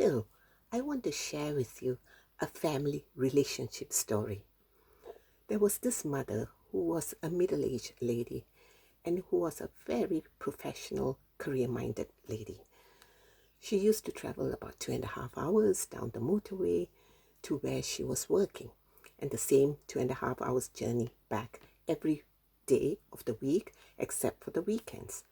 Hello, I want to share with you a family relationship story. There was this mother who was a middle-aged lady and who was a very professional, career-minded lady. She used to travel about 2.5 hours down the motorway to where she was working, and the same 2.5 hours journey back every day of the week except for the weekends.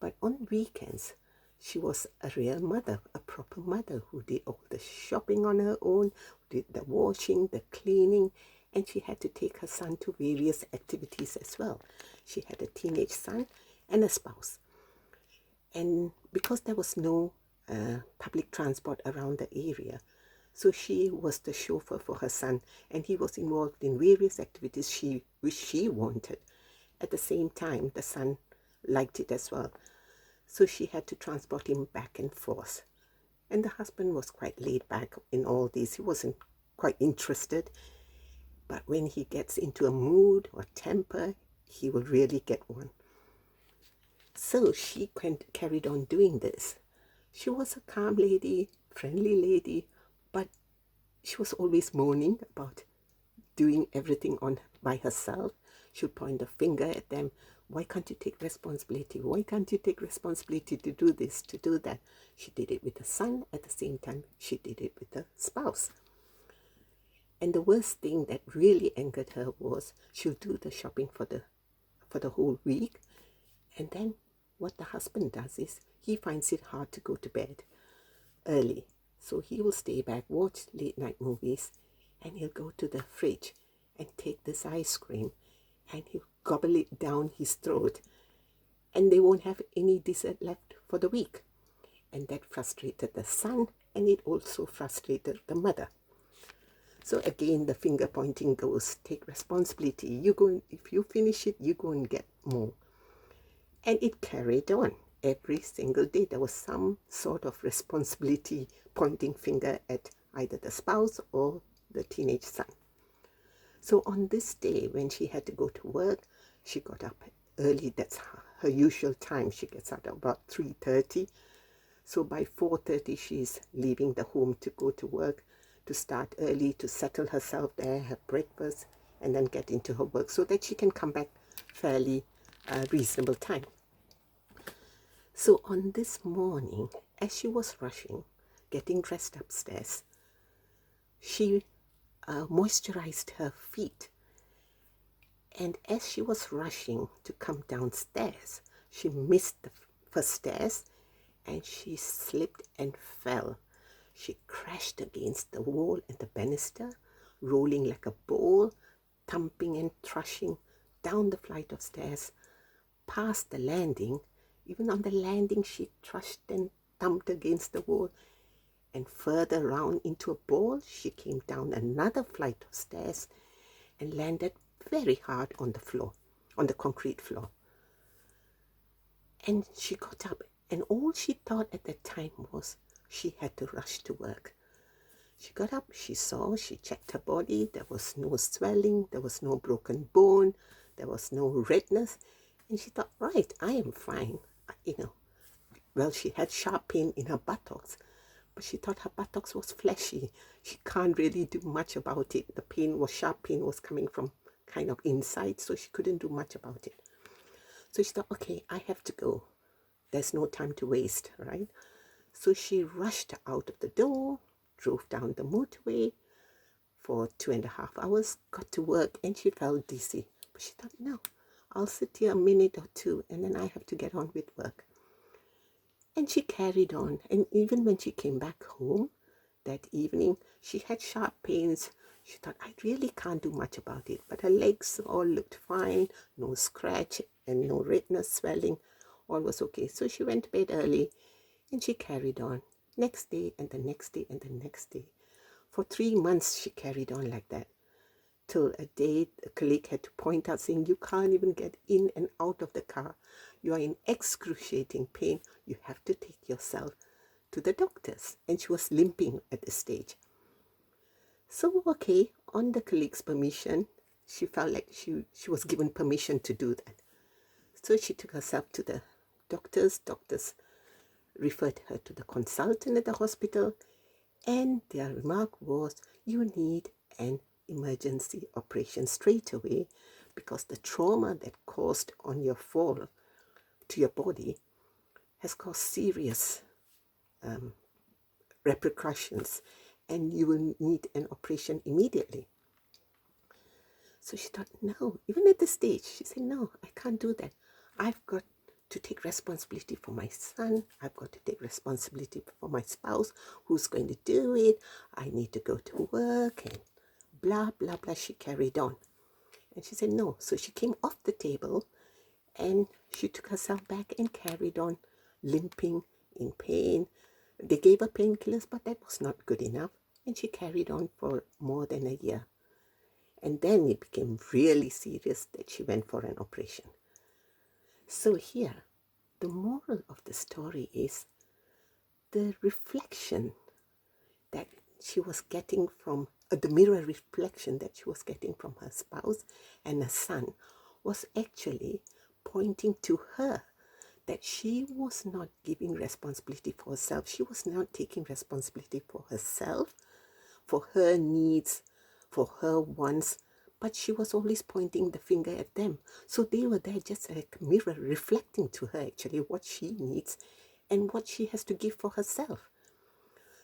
But on weekends, she was a real mother, a proper mother who did all the shopping on her own, did the washing, the cleaning, and she had to take her son to various activities as well. She had a teenage son and a spouse. And because there was no public transport around the area, so she was the chauffeur for her son, and he was involved in various activities which she wanted. At the same time, the son liked it as well. So she had to transport him back and forth. And the husband was quite laid back in all this. He wasn't quite interested. But when he gets into a mood or temper, he will really get one. So she carried on doing this. She was a calm lady, friendly lady, but she was always moaning about doing everything by herself. She would point the finger at them. Why can't you take responsibility? Why can't you take responsibility to do this, to do that? She did it with the son. At the same time, she did it with the spouse. And the worst thing that really angered her was she'll do the shopping for the whole week. And then what the husband does is he finds it hard to go to bed early. So he will stay back, watch late night movies, and he'll go to the fridge and take this ice cream and he'll gobble it down his throat, and they won't have any dessert left for the week. And that frustrated the son, and it also frustrated the mother. So again, the finger pointing goes, take responsibility. If you finish it, you go and get more. And it carried on. Every single day there was some sort of responsibility pointing finger at either the spouse or the teenage son. So on this day when she had to go to work, she got up early. That's her usual time. She gets out about 3:30. So by 4:30 she's leaving the home to go to work, to start early, to settle herself there, have breakfast, and then get into her work so that she can come back fairly reasonable time. So on this morning, as she was rushing, getting dressed upstairs, she moisturized her feet. And as she was rushing to come downstairs, she missed the first stairs and she slipped and fell. She crashed against the wall and the banister, rolling like a ball, thumping and thrashing down the flight of stairs, past the landing. Even on the landing, she thrashed and thumped against the wall. And further round into a ball, she came down another flight of stairs and landed very hard on the floor, on the concrete floor. And she got up, and all she thought at that time was she had to rush to work. She got up, she checked her body. There was no swelling, there was no broken bone, there was no redness. And she thought, right, I am fine. Well, she had sharp pain in her buttocks, but she thought her buttocks was fleshy. She can't really do much about it. The sharp pain was coming from kind of inside, so she couldn't do much about it. So she thought, okay, I have to go. There's no time to waste, right? So she rushed out of the door, drove down the motorway for 2.5 hours, got to work, and she felt dizzy. But she thought, no, I'll sit here a minute or two, and then I have to get on with work. And she carried on. And even when she came back home that evening, she had sharp pains. She thought, I really can't do much about it. But her legs all looked fine, no scratch and no redness, swelling. All was okay. So she went to bed early and she carried on. Next day and the next day and the next day. For 3 months, she carried on like that. Till a day, a colleague had to point out, saying, you can't even get in and out of the car. You are in excruciating pain. You have to take yourself to the doctors. And she was limping at this stage. So, okay, on the colleague's permission, she felt like she was given permission to do that. So she took herself to the doctors. Doctors referred her to the consultant at the hospital, and their remark was, you need an emergency operation straight away because the trauma that caused on your fall to your body has caused serious repercussions, and you will need an operation immediately. So she thought, no, even at this stage, she said, no, I can't do that. I've got to take responsibility for my son. I've got to take responsibility for my spouse. Who's going to do it? I need to go to work and blah, blah, blah. She carried on. And she said, no. So she came off the table and she took herself back and carried on, limping, in pain. They gave her painkillers, but that was not good enough. And she carried on for more than a year. And then it became really serious that she went for an operation. So here, the moral of the story is the reflection that she was getting from, the mirror reflection that she was getting from her spouse and her son was actually pointing to her that she was not giving responsibility for herself. She was not taking responsibility for herself, for her needs, for her wants, but she was always pointing the finger at them. So they were there just like a mirror reflecting to her actually what she needs and what she has to give for herself.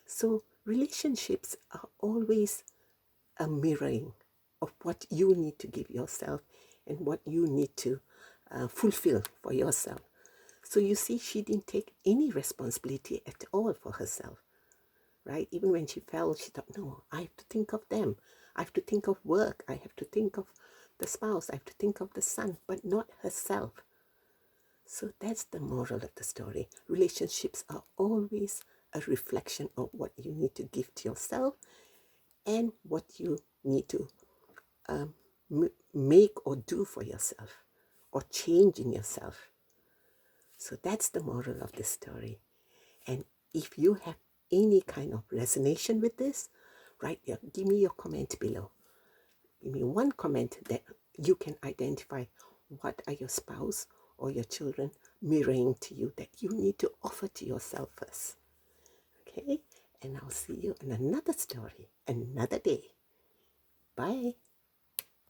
So relationships are always a mirroring of what you need to give yourself and what you need to fulfill for yourself. So you see, she didn't take any responsibility at all for herself, right? Even when she fell, she thought, no, I have to think of them. I have to think of work. I have to think of the spouse. I have to think of the son, but not herself. So that's the moral of the story. Relationships are always a reflection of what you need to give to yourself and what you need to make or do for yourself or change in yourself. So that's the moral of the story. And if you have any kind of resonation with this, give me your comment below. Give me one comment that you can identify what are your spouse or your children mirroring to you that you need to offer to yourself first. Okay? And I'll see you in another story, another day. Bye.